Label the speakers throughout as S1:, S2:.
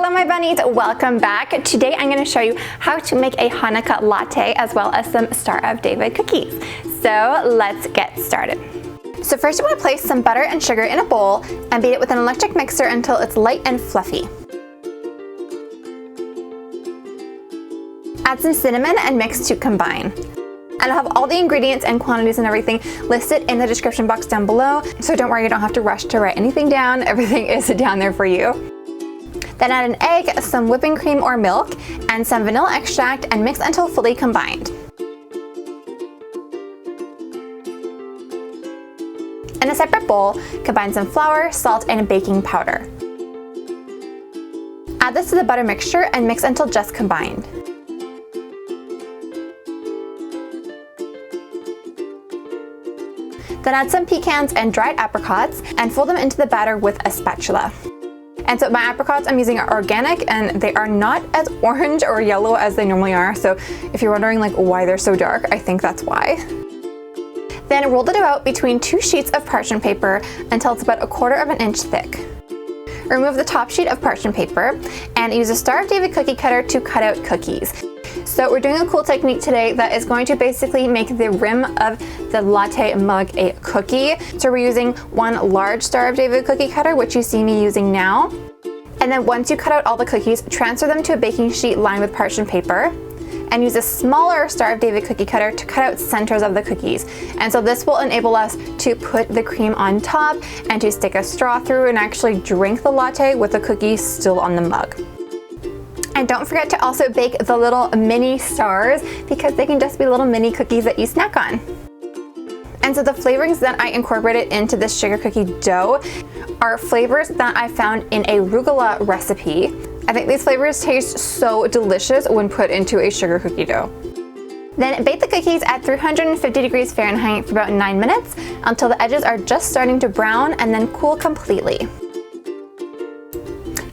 S1: Hello my bunnies, welcome back. Today I'm going to show you how to make a Hanukkah latte as well as some Star of David cookies. So let's get started. So first you want to place some butter and sugar in a bowl and beat it with an electric mixer until it's light and fluffy. Add some cinnamon and mix to combine. And I'll have all the ingredients and quantities and everything listed in the description box down below, so don't worry, you don't have to rush to write anything down. Everything is down there for you. Then add an egg, some whipping cream or milk, and some vanilla extract and mix until fully combined. In a separate bowl, combine some flour, salt, and baking powder. Add this to the butter mixture and mix until just combined. Then add some pecans and dried apricots and fold them into the batter with a spatula. And so my apricots I'm using are organic and they are not as orange or yellow as they normally are. So if you're wondering like why they're so dark, I think that's why. Then roll the dough out between 2 sheets of parchment paper until it's about 1/4 inch thick. Remove the top sheet of parchment paper and use a Star of David cookie cutter to cut out cookies. So we're doing a cool technique today that is going to basically make the rim of the latte mug a cookie. So we're using one large Star of David cookie cutter, which you see me using now. And then once you cut out all the cookies, transfer them to a baking sheet lined with parchment paper and use a smaller Star of David cookie cutter to cut out centers of the cookies. And so this will enable us to put the cream on top and to stick a straw through and actually drink the latte with the cookies still on the mug. And don't forget to also bake the little mini stars because they can just be little mini cookies that you snack on. And so the flavorings that I incorporated into this sugar cookie dough are flavors that I found in a rugelach recipe. I think these flavors taste so delicious when put into a sugar cookie dough. Then bake the cookies at 350 degrees Fahrenheit for about 9 minutes until the edges are just starting to brown and then cool completely.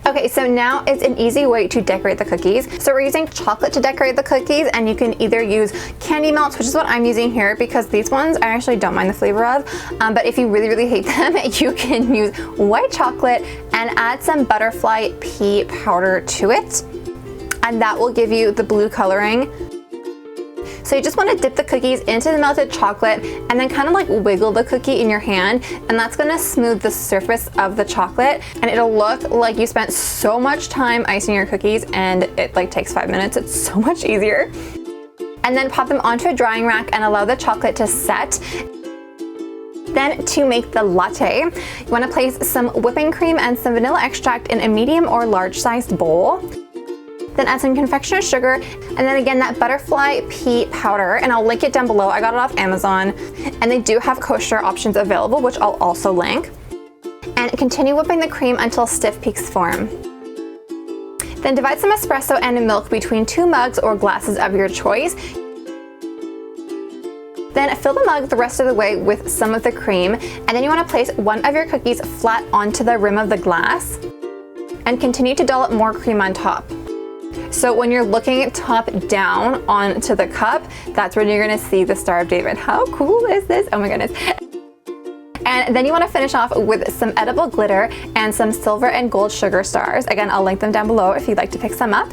S1: Okay, so now is an easy way to decorate the cookies. So we're using chocolate to decorate the cookies, and you can either use candy melts, which is what I'm using here because these ones I actually don't mind the flavor of. But if you really hate them, you can use white chocolate and add some butterfly pea powder to it. And that will give you the blue coloring. So you just want to dip the cookies into the melted chocolate and then kind of like wiggle the cookie in your hand, and that's going to smooth the surface of the chocolate and it'll look like you spent so much time icing your cookies and it like takes 5 minutes. It's so much easier. And then pop them onto a drying rack and allow the chocolate to set. Then to make the latte, you want to place some whipping cream and some vanilla extract in a medium or large sized bowl. Then add some confectioner sugar, and then again that butterfly pea powder, and I'll link it down below. I got it off Amazon, and they do have kosher options available, which I'll also link. And continue whipping the cream until stiff peaks form. Then divide some espresso and milk between 2 mugs or glasses of your choice. Then fill the mug the rest of the way with some of the cream, and then you want to place one of your cookies flat onto the rim of the glass, and continue to dollop more cream on top. So when you're looking top down onto the cup, that's when you're gonna see the Star of David. How cool is this? Oh my goodness. And then you wanna finish off with some edible glitter and some silver and gold sugar stars. Again, I'll link them down below if you'd like to pick some up.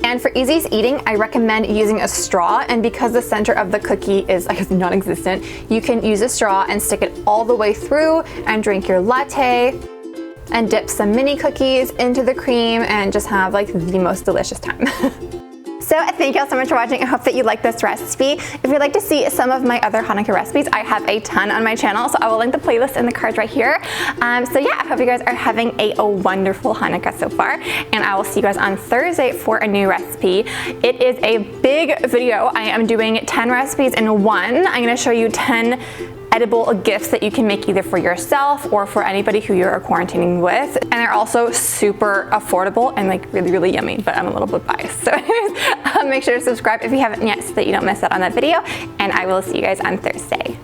S1: And for easiest eating, I recommend using a straw, and because the center of the cookie is, I guess, non-existent, you can use a straw and stick it all the way through and drink your latte and dip some mini cookies into the cream and just have like the most delicious time. So thank you all so much for watching. I hope that you like this recipe. If you'd like to see some of my other Hanukkah recipes, I have a ton on my channel, so I will link the playlist in the cards right here. So yeah, I hope you guys are having a wonderful Hanukkah so far, and I will see you guys on Thursday for a new recipe. It is a big video. I am doing 10 recipes in one. I'm gonna show you 10 edible gifts that you can make either for yourself or for anybody who you're quarantining with, and they're also super affordable and like really yummy, but I'm a little bit biased. So make sure to subscribe if you haven't yet so that you don't miss out on that video, and I will see you guys on Thursday.